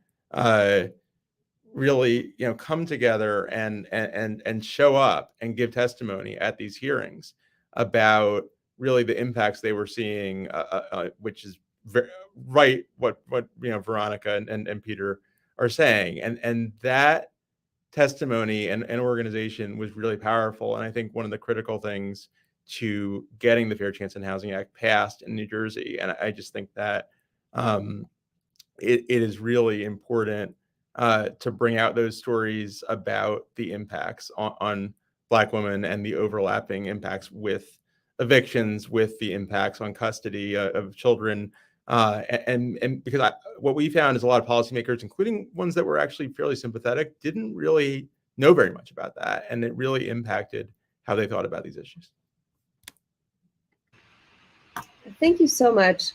Speaker 8: really, come together and show up and give testimony at these hearings about really the impacts they were seeing, which is right what Veronica and Peter are saying, and that testimony and organization was really powerful. And I think one of the critical things to getting the Fair Chance in Housing Act passed in New Jersey. And I just think that it is really important to bring out those stories about the impacts on Black women and the overlapping impacts with evictions, with the impacts on custody of children. And because what we found is a lot of policymakers, including ones that were actually fairly sympathetic, didn't really know very much about that. And it really impacted how they thought about these issues.
Speaker 4: Thank you so much.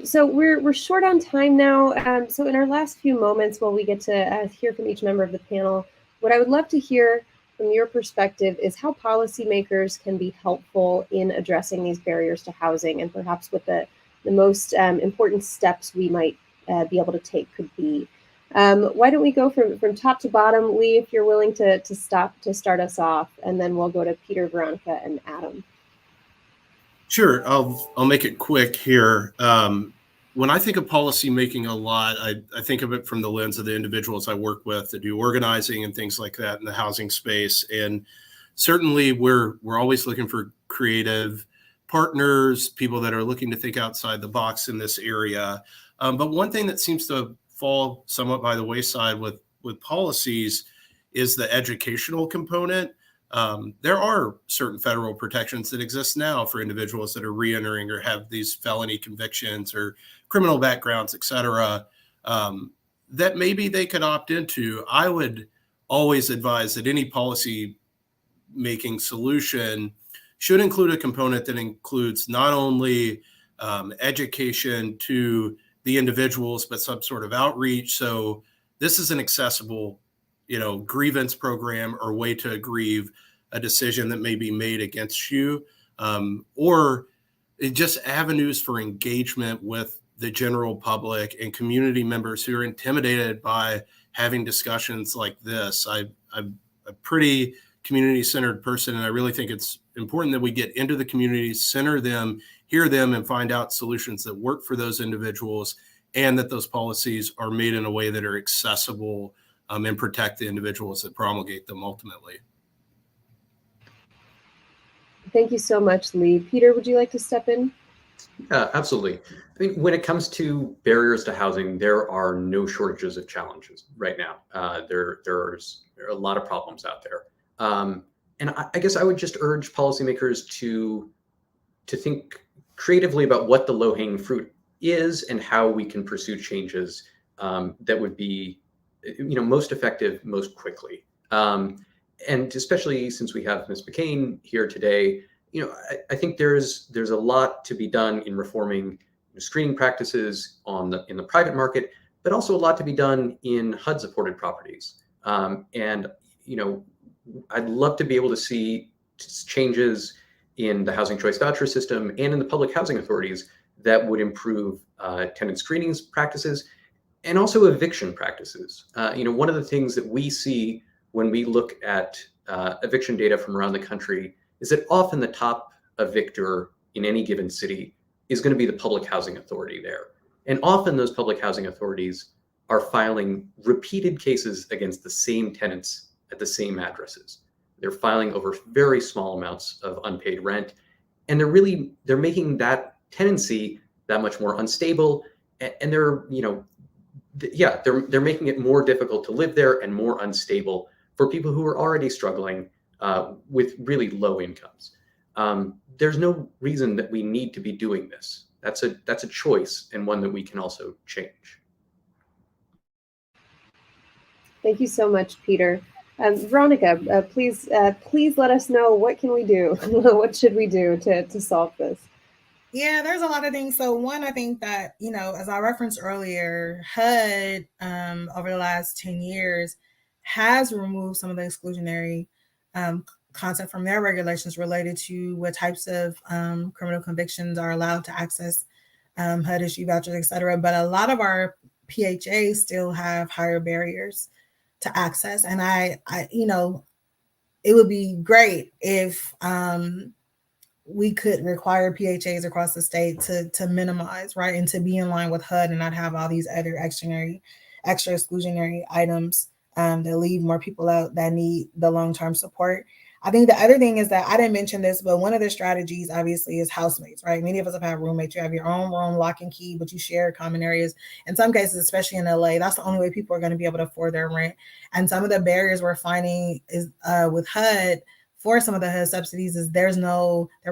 Speaker 4: So we're short on time now. So in our last few moments, while we get to hear from each member of the panel, what I would love to hear from your perspective is how policymakers can be helpful in addressing these barriers to housing, and perhaps what the most important steps we might be able to take could be. Why don't we go from top to bottom? Lee, if you're willing to start us off, and then we'll go to Peter, Veronica, and Adam.
Speaker 6: Sure, I'll make it quick here. When I think of policy making a lot, I think of it from the lens of the individuals I work with that do organizing and things like that in the housing space. And certainly we're always looking for creative partners, people that are looking to think outside the box in this area. But one thing that seems to fall somewhat by the wayside with policies is the educational component. There are certain federal protections that exist now for individuals that are reentering or have these felony convictions or criminal backgrounds, et cetera, that maybe they could opt into. I would always advise that any policy making solution should include a component that includes not only education to the individuals, but some sort of outreach. So this is an accessible, grievance program or way to grieve a decision that may be made against you, or just avenues for engagement with the general public and community members who are intimidated by having discussions like this. I'm a pretty community-centered person, and I really think it's important that we get into the community, center them, hear them, and find out solutions that work for those individuals, and that those policies are made in a way that are accessible and protect the individuals that promulgate them ultimately.
Speaker 4: Thank you so much, Lee. Peter, would you like to step in?
Speaker 5: Yeah, absolutely. I think when it comes to barriers to housing, there are no shortages of challenges right now. There's a lot of problems out there. And I guess I would just urge policymakers to think creatively about what the low-hanging fruit is and how we can pursue changes that would be, most effective most quickly. And especially since we have Ms. McCain here today, I think there's a lot to be done in reforming screening practices in the private market, but also a lot to be done in HUD-supported properties. And I'd love to be able to see changes in the housing choice voucher system and in the public housing authorities that would improve tenant screenings practices and also eviction practices. One of the things that we see when we look at eviction data from around the country is that often the top evictor in any given city is going to be the public housing authority there. And often those public housing authorities are filing repeated cases against the same tenants at the same addresses. They're filing over very small amounts of unpaid rent, and they're making that tenancy that much more unstable, and they're making it more difficult to live there and more unstable for people who are already struggling with really low incomes. There's no reason that we need to be doing this. That's a choice, and one that we can also change.
Speaker 4: Thank you so much, Peter. Veronica, please let us know, what can we do? What should we do to solve this?
Speaker 7: Yeah, there's a lot of things. So one, I think that, as I referenced earlier, HUD over the last 10 years has removed some of the exclusionary content from their regulations related to what types of criminal convictions are allowed to access HUD issue vouchers, et cetera. But a lot of our PHAs still have higher barriers to access. And I it would be great if we could require PHAs across the state to minimize, right, and to be in line with HUD and not have all these other extra exclusionary items that leave more people out that need the long-term support. I think the other thing is that I didn't mention this, but one of the strategies obviously is housemates, right? Many of us have had roommates. You have your own room, lock and key, but you share common areas. In some cases, especially in LA, that's the only way people are going to be able to afford their rent. And some of the barriers we're finding is with HUD for some of the HUD subsidies is their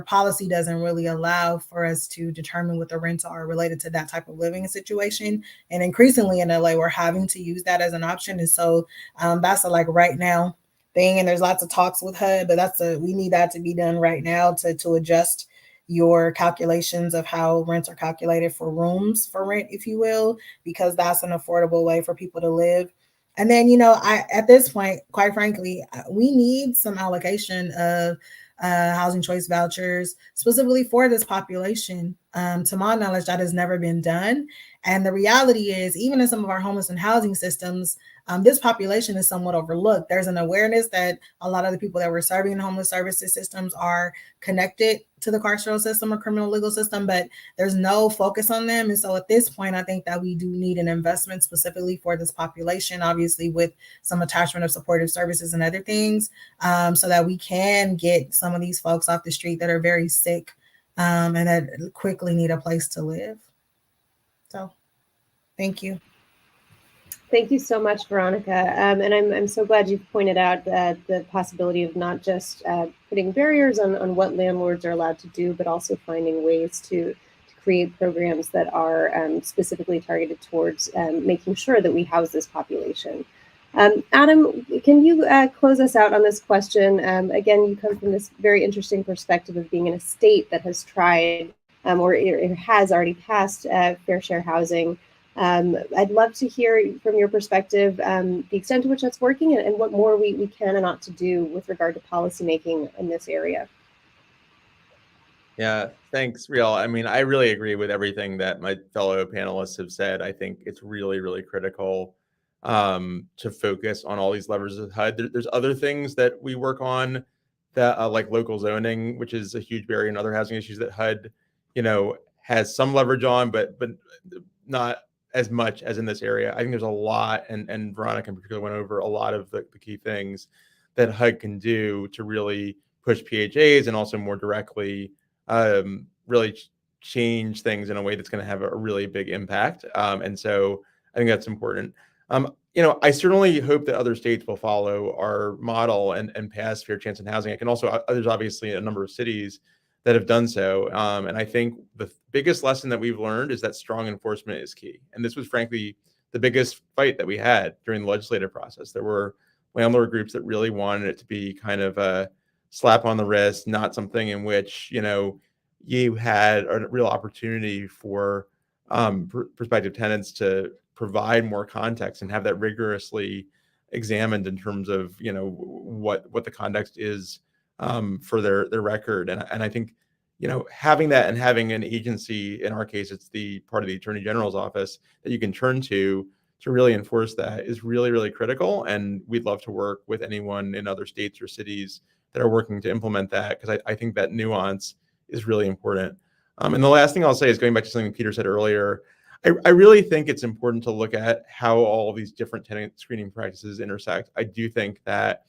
Speaker 7: policy doesn't really allow for us to determine what the rents are related to that type of living situation. And increasingly in LA, we're having to use that as an option. And so that's a like right now thing. And there's lots of talks with HUD, but we need that to be done right now to adjust your calculations of how rents are calculated for rooms for rent, if you will, because that's an affordable way for people to live. And then, at this point, quite frankly, we need some allocation of housing choice vouchers specifically for this population. To my knowledge, that has never been done. And the reality is, even in some of our homeless and housing systems, this population is somewhat overlooked. There's an awareness that a lot of the people that we're serving in homeless services systems are connected to the carceral system or criminal legal system, but there's no focus on them. And so at this point, I think that we do need an investment specifically for this population, obviously with some attachment of supportive services and other things, so that we can get some of these folks off the street that are very sick and that quickly need a place to live. So thank you.
Speaker 4: Thank you so much, Veronica. And I'm so glad you pointed out the possibility of not just putting barriers on what landlords are allowed to do, but also finding ways to create programs that are specifically targeted towards making sure that we house this population. Adam, can you close us out on this question? Again, you come from this very interesting perspective of being in a state that has tried or it has already passed fair share housing. I'd love to hear from your perspective the extent to which that's working and what more we can and ought to do with regard to policymaking in this area.
Speaker 8: Yeah, thanks, Brielle. I mean, I really agree with everything that my fellow panelists have said. I think it's really, really critical to focus on all these levers of HUD. There's other things that we work on that like local zoning, which is a huge barrier, and other housing issues that HUD, has some leverage on, but not as much as in this area. I think there's a lot, and Veronica in particular went over a lot of the key things that HUD can do to really push PHAs and also more directly really change things in a way that's going to have a really big impact. And so I think that's important. I certainly hope that other states will follow our model and pass fair chance in housing. I can also, there's obviously a number of cities that have done so. And I think the biggest lesson that we've learned is that strong enforcement is key. And this was frankly the biggest fight that we had during the legislative process. There were landlord groups that really wanted it to be kind of a slap on the wrist, not something in which, you had a real opportunity for prospective tenants to provide more context and have that rigorously examined in terms of, what the context is for their record. And I think, having that and having an agency, in our case, it's the part of the Attorney General's office that you can turn to really enforce that is really, really critical. And we'd love to work with anyone in other states or cities that are working to implement that, because I think that nuance is really important. And the last thing I'll say is going back to something Peter said earlier, I really think it's important to look at how all these different tenant screening practices intersect. I do think that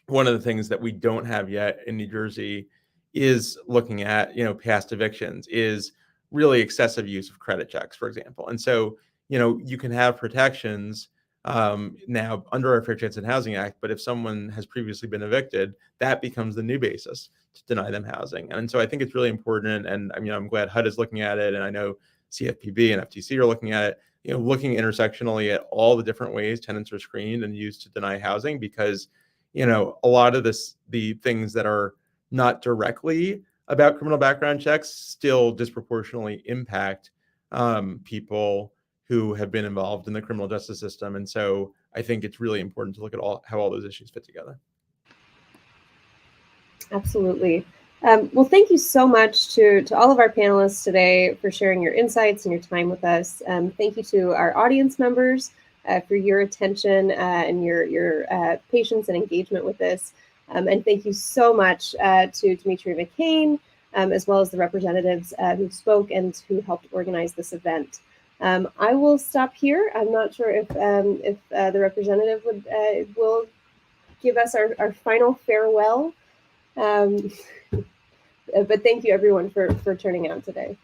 Speaker 8: one of the things that we don't have yet in New Jersey is looking at, past evictions, is really excessive use of credit checks, for example. And so, you can have protections now under our Fair Chance in Housing Act, but if someone has previously been evicted, that becomes the new basis to deny them housing. And so I think it's really important. And I'm glad HUD is looking at it. And I know CFPB and FTC are looking at it, looking intersectionally at all the different ways tenants are screened and used to deny housing, because, a lot of the things that are not directly about criminal background checks still disproportionately impact people who have been involved in the criminal justice system. And so I think it's really important to look at how all those issues fit together.
Speaker 4: Absolutely. Well, thank you so much to all of our panelists today for sharing your insights and your time with us. Thank you to our audience members for your attention and your patience and engagement with this. And thank you so much to Demetria McCain, as well as the representatives who spoke and who helped organize this event. I will stop here. I'm not sure if the representative will give us our final farewell. But thank you everyone for turning out today.